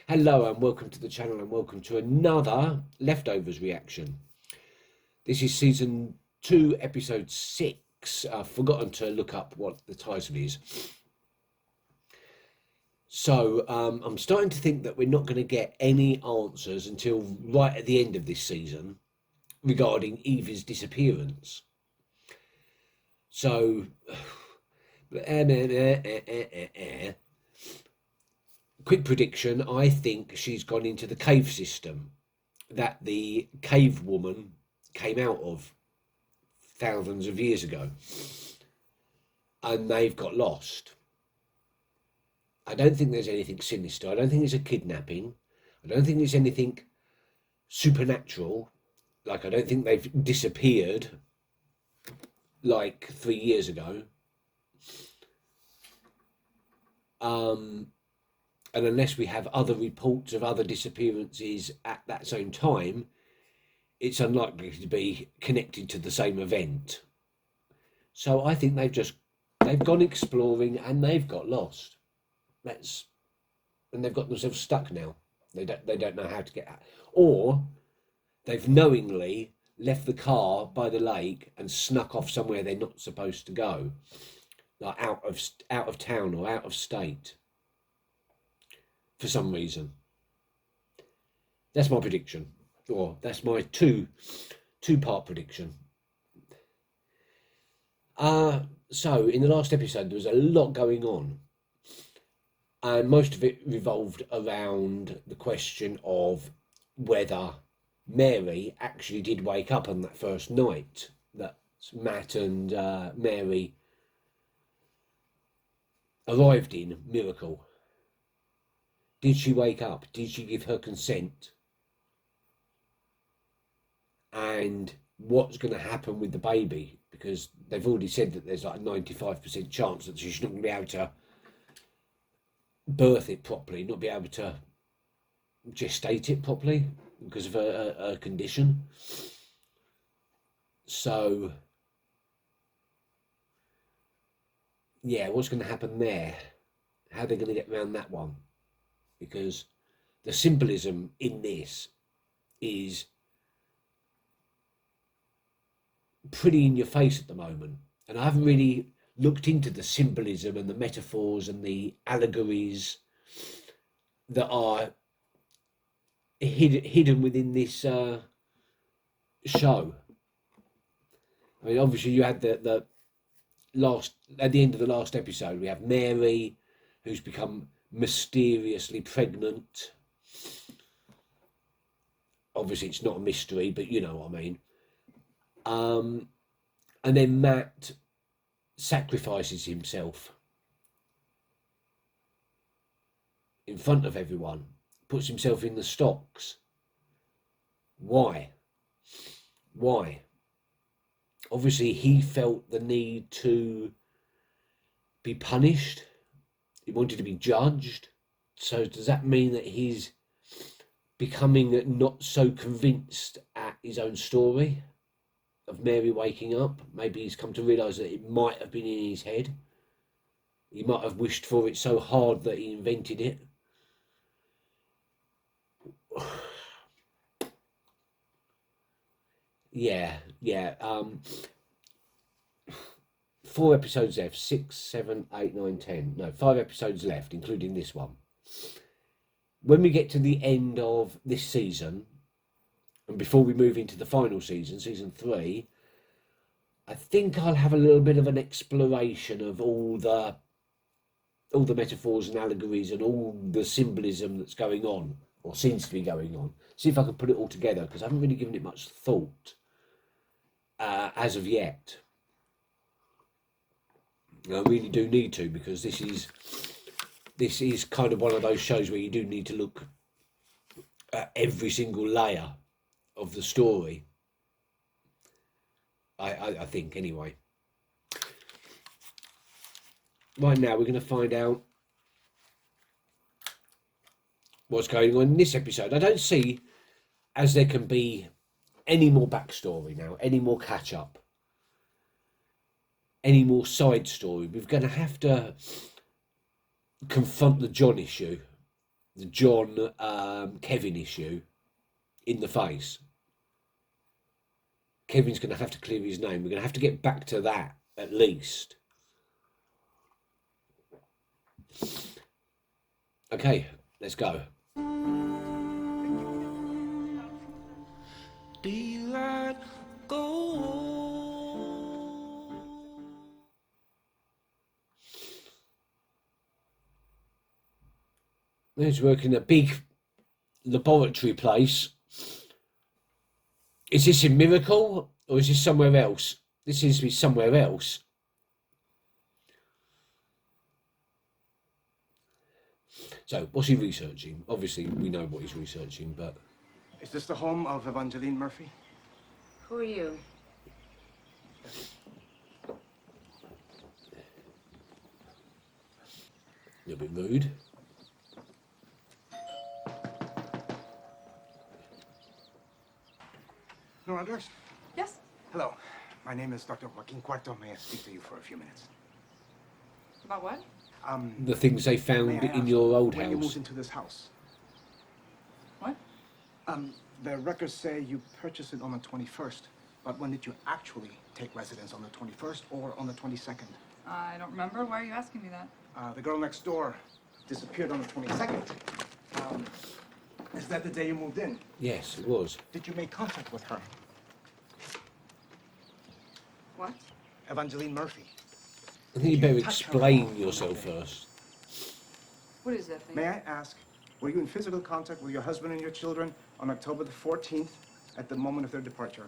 Hello and welcome to the channel and welcome to another Leftovers reaction. This is season 2, episode 6. I've forgotten to look up what the title is. So I'm starting to think that we're not going to get any answers until right at the end of this season regarding Evie's disappearance. So, quick prediction, I think she's gone into the cave system that the cave woman came out of thousands of years ago, and they've got lost. I don't think there's anything sinister. I don't think it's a kidnapping. I don't think it's anything supernatural. Like, I don't think they've disappeared like 3 years ago. And unless we have other reports of other disappearances at that same time, it's unlikely to be connected to the same event. So I think they've gone exploring and they've got lost. And they've got themselves stuck now. They don't know how to get out. Or they've knowingly left the car by the lake and snuck off somewhere they're not supposed to go, like out of town or out of state, for some reason. That's my prediction, or that's my two-part prediction. So in the last episode, there was a lot going on, and most of it revolved around the question of whether Mary actually did wake up on that first night that Matt and Mary arrived in Miracle. Did she wake up? Did she give her consent? And what's going to happen with the baby? Because they've already said that there's like a 95% chance that she's not going to be able to birth it properly, not be able to gestate it properly because of her condition. So, yeah, what's going to happen there? How are they going to get around that one? Because the symbolism in this is pretty in your face at the moment. And I haven't really looked into the symbolism and the metaphors and the allegories that are hidden within this show. I mean, obviously you had the last, at the end of the last episode, we have Mary, who's become mysteriously pregnant. Obviously it's not a mystery, but you know what I mean. And then Matt sacrifices himself in front of everyone, puts himself in the stocks. Why? Obviously he felt the need to be punished. He wanted to be judged. So does that mean that he's becoming not so convinced at his own story of Mary waking up? Maybe he's come to realise that it might have been in his head. He might have wished for it so hard that he invented it. Yeah. 4 episodes left, 6, 7, 8, 9, 10. No, 5 episodes left, including this one. When we get to the end of this season, and before we move into the final season, season 3, I think I'll have a little bit of an exploration of all the metaphors and allegories and all the symbolism that's going on, or seems to be going on. See if I can put it all together, because I haven't really given it much thought as of yet. I really do need to, because this is kind of one of those shows where you do need to look at every single layer of the story. I think, anyway. Right now, we're going to find out what's going on in this episode. I don't see as there can be any more backstory now, any more catch up, any more side story. We're going to have to confront the John issue the John Kevin issue in the face. Kevin's going to have to clear his name. We're going to have to get back to that at least. Okay, let's go. Daylight go. He's working in a big laboratory place. Is this a Miracle or is this somewhere else? This seems to be somewhere else. So, what's he researching? Obviously, we know what he's researching, but... Is this the home of Evangeline Murphy? Who are you? A little bit rude. Nora Durst? Yes. Hello. My name is Dr. Joaquin Cuarto. May I speak to you for a few minutes? About what? The things they found May I in ask your old when you house. moved into this house? What? The records say you purchased it on the 21st, but when did you actually take residence, on the 21st or on the 22nd? I don't remember. Why are you asking me that? The girl next door disappeared on the 22nd. Is that the day you moved in? Yes, it was. Did you make contact with her? What? Evangeline Murphy. I think you better touch her explain phone? yourself first. What is that thing? May I ask, were you in physical contact with your husband and your children on October the 14th at the moment of their departure?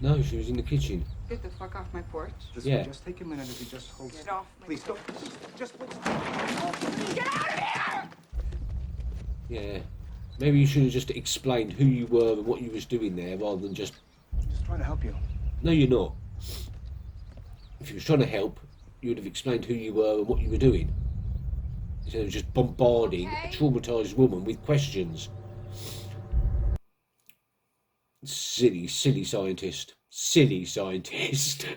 No, she was in the kitchen. Get the fuck off my porch. This Yeah. will just take a minute if you just hold. Get off my Please porch. don't. Just please. Get out of here! Yeah. Maybe you should have just explained who you were and what you was doing there rather than just... Just trying to help you. No, you're not. If you was trying to help, you would have explained who you were and what you were doing. Instead of just bombarding a traumatised woman with questions. Silly, silly scientist. Silly scientist.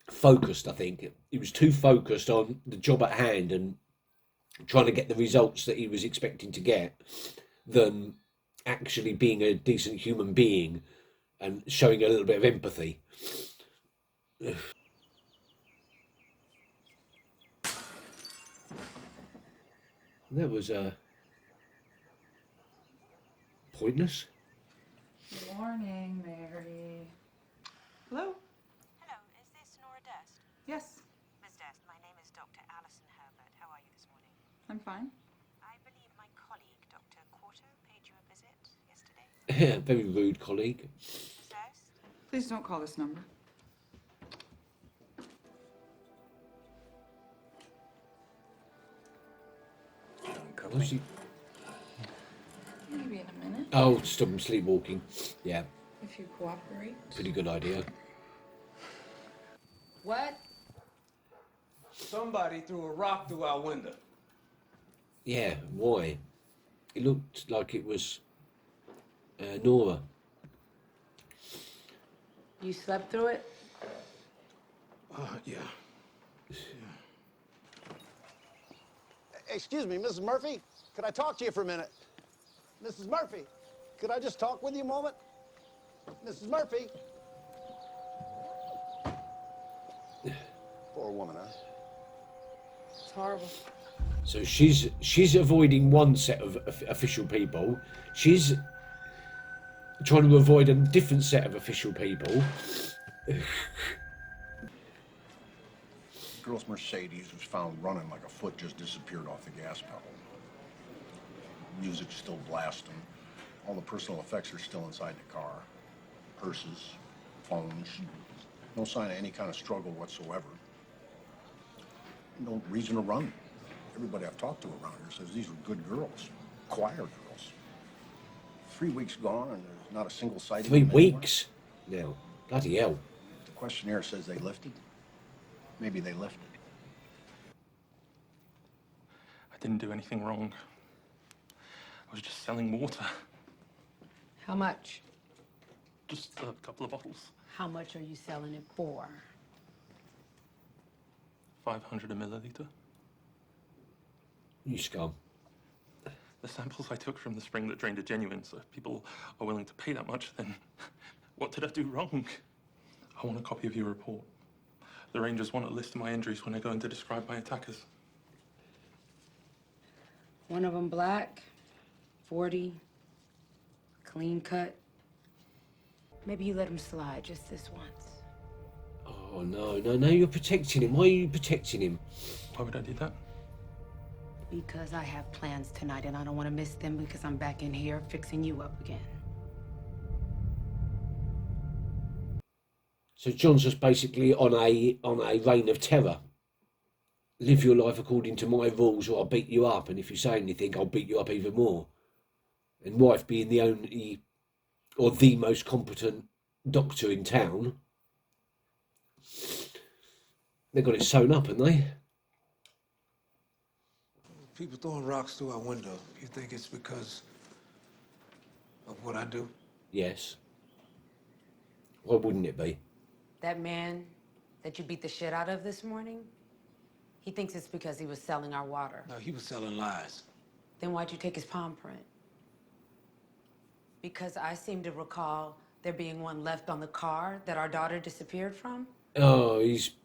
Focused, I think. He was too focused on the job at hand and trying to get the results that he was expecting to get than actually being a decent human being and showing a little bit of empathy. That was pointless. Good morning, Mary. Hello? Hello, is this Nora Durst? Yes, Miss Durst, my name is Dr. Alison Herbert. How are you this morning? I'm fine. I believe my colleague, Dr. Quarto, paid you a visit yesterday. Very rude colleague. Miss Durst? Please don't call this number. Was he... Maybe in a minute, Oh, stop him sleepwalking. Yeah, if you cooperate. pretty good idea. What? Somebody threw a rock through our window. Yeah, why? It looked like it was Nora. You slept through it? Yeah. Excuse me, Mrs. Murphy, could I talk to you for a minute? Mrs. Murphy, could I just talk with you a moment? Mrs. Murphy? Poor woman, huh? It's horrible. So she's avoiding one set of official people. She's trying to avoid a different set of official people. Girl's Mercedes was found running like a foot just disappeared off the gas pedal. Music's still blasting. All the personal effects are still inside the car. Purses, phones. No sign of any kind of struggle whatsoever. No reason to run. Everybody I've talked to around here says these were good girls. Choir girls. 3 weeks gone and there's not a single sighting. 3 of them anywhere. weeks now. Bloody hell. The questionnaire says they lifted. Maybe they lifted. I didn't do anything wrong. I was just selling water. How much? Just a couple of bottles. How much are you selling it for? 500 a milliliter. You scum. The samples I took from the spring that drained are genuine, so if people are willing to pay that much, then what did I do wrong? I want a copy of your report. The Rangers want a list of my injuries when I go in to describe my attackers. One of them black, 40, clean cut. Maybe you let him slide just this once. Oh, no, no, no, you're protecting him. Why are you protecting him? Why would I do that? Because I have plans tonight and I don't want to miss them because I'm back in here fixing you up again. So John's just basically on a reign of terror. Live your life according to my rules or I'll beat you up, and if you say anything, I'll beat you up even more. And wife being the only or the most competent doctor in town, they've got it sewn up, haven't they? People throwing rocks through our window. You think it's because of what I do? Yes. Why wouldn't it be? That man that you beat the shit out of this morning, he thinks it's because he was selling our water. No, he was selling lies. Then why'd you take his palm print? Because I seem to recall there being one left on the car that our daughter disappeared from. Oh, he's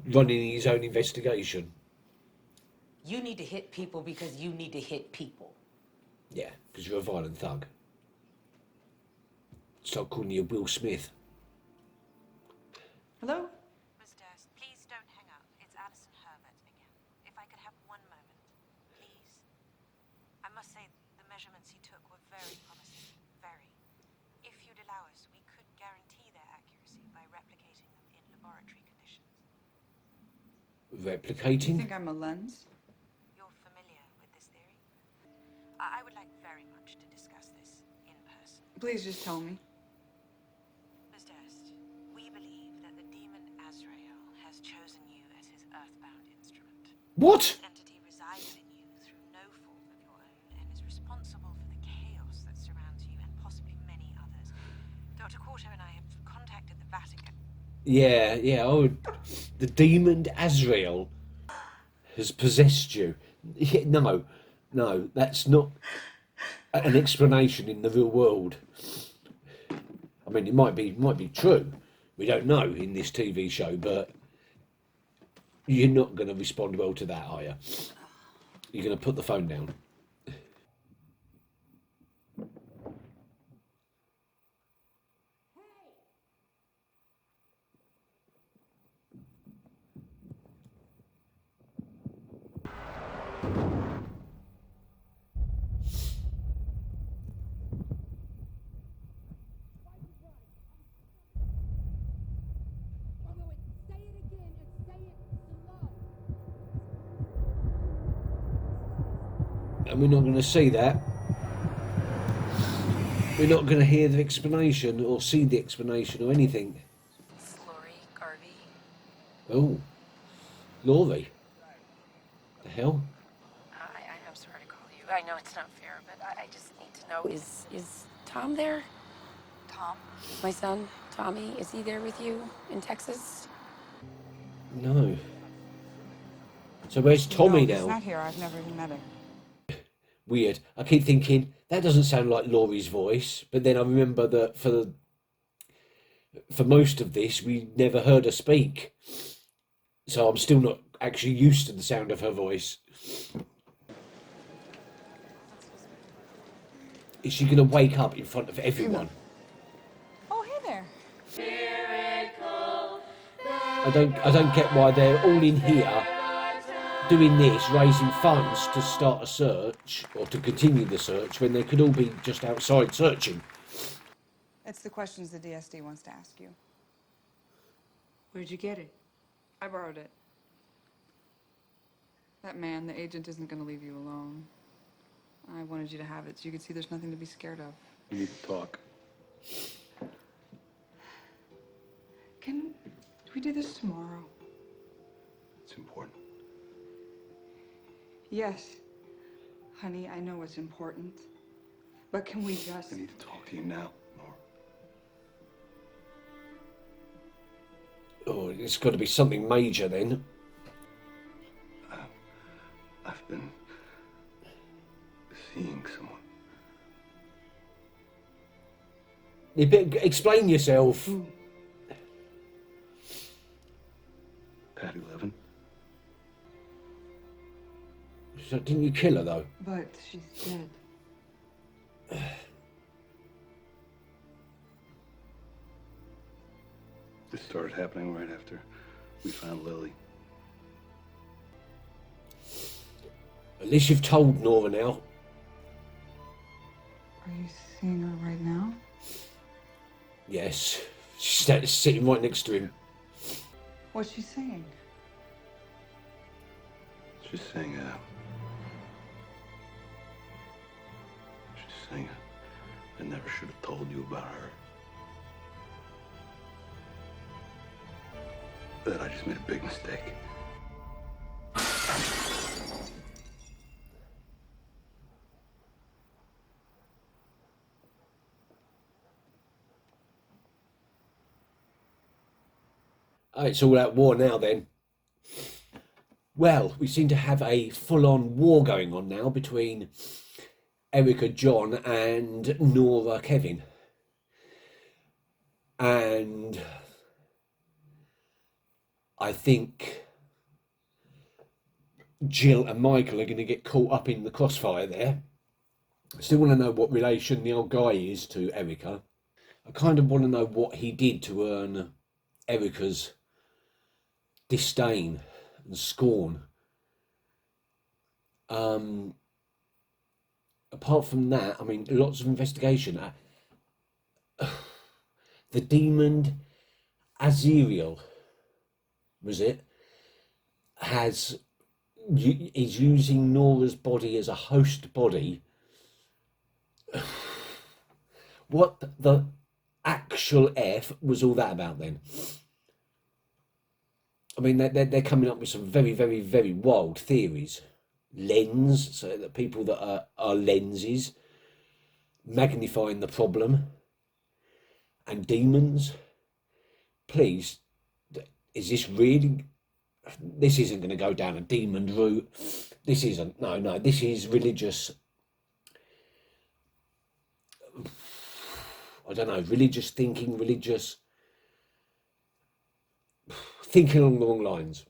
running his own investigation. You need to hit people because you need to hit people. Yeah, because you're a violent thug. Start calling you Will Smith. Hello? Miss Durst, please don't hang up. It's Alison Herbert again. If I could have one moment, please. I must say, the measurements he took were very promising. Very. If you'd allow us, we could guarantee their accuracy by replicating them in laboratory conditions. You Replicating? think I'm a lens? You're familiar with this theory? I would like very much to discuss this in person. Please just tell me. Miss Durst, we believe that the demon Azrael has chosen you as his earthbound instrument. What? This entity resides in you through no fault of your own and is responsible for the chaos that surrounds you and possibly many others. Dr. Quarto and I have contacted the Vatican. Yeah, yeah. Oh, the demon Azrael has possessed you. Yeah, no, no, that's not an explanation in the real world. I mean, it might be true. We don't know in this TV show, but you're not going to respond well to that, are you? You're going to put the phone down. And we're not going to see that. We're not going to hear the explanation or see the explanation or anything. It's Lori Garvey. Oh, Laurie. The hell? I'm sorry to call you. I know it's not fair, but I just need to know, is Tom there? Tom? My son, Tommy, is he there with you in Texas? No. So where's Tommy No, he's now? not here. I've never even met him. Weird. I keep thinking that doesn't sound like Laurie's voice, but then I remember that for most of this we never heard her speak, so I'm still not actually used to the sound of her voice. Is she gonna wake up in front of everyone? Oh, hey there. I don't get why they're all in here doing this, raising funds to start a search or to continue the search when they could all be just outside searching. It's the questions the DSD wants to ask you. Where'd you get it? I borrowed it. That man, the agent, isn't going to leave you alone. I wanted you to have it so you could see there's nothing to be scared of. We need to talk. Can we do this tomorrow? It's important. Yes. Honey, I know it's important. But can we just... I need to talk to you now, Nora. Oh, it's got to be something major then. I've been seeing someone. You better explain yourself. Patty Levin. So didn't you kill her though? But she's dead. This started happening right after we found Lily. At least you've told Nora now. Are you seeing her right now? Yes. She's sitting right next to him. What's she saying? She's saying, I never should have told you about her. That I just made a big mistake. Oh, it's all out war now then. Well, we seem to have a full-on war going on now between Erica John and Nora Kevin. And I think Jill and Michael are going to get caught up in the crossfire there. I still want to know what relation the old guy is to Erica. I kind of want to know what he did to earn Erica's disdain and scorn. Apart from that, I mean, lots of investigation. The demon Aziriel, was it, is using Nora's body as a host body. What the actual F was all that about then? I mean, they're coming up with some very, very, very wild theories. Lens, so that people that are lenses, magnifying the problem, and demons. Please, is this really? This isn't going to go down a demon route. This isn't. No, this is religious. I don't know, religious thinking, thinking along the wrong lines.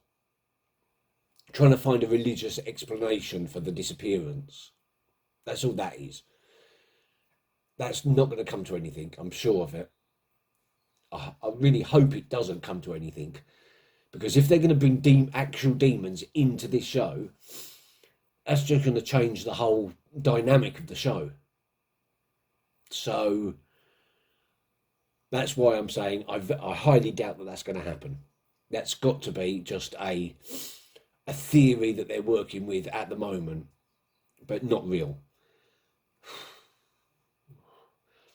Trying to find a religious explanation for the disappearance. That's all that is. That's not going to come to anything, I'm sure of it. I really hope it doesn't come to anything. Because if they're going to bring actual demons into this show, that's just going to change the whole dynamic of the show. So that's why I'm saying I highly doubt that that's going to happen. That's got to be just a theory that they're working with at the moment, but not real.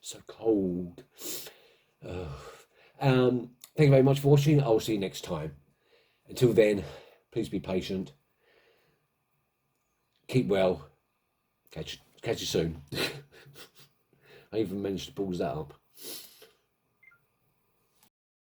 So cold. Thank you very much for watching. I'll see you next time. Until then, please be patient. Keep well. Catch you soon. I even managed to pause that up.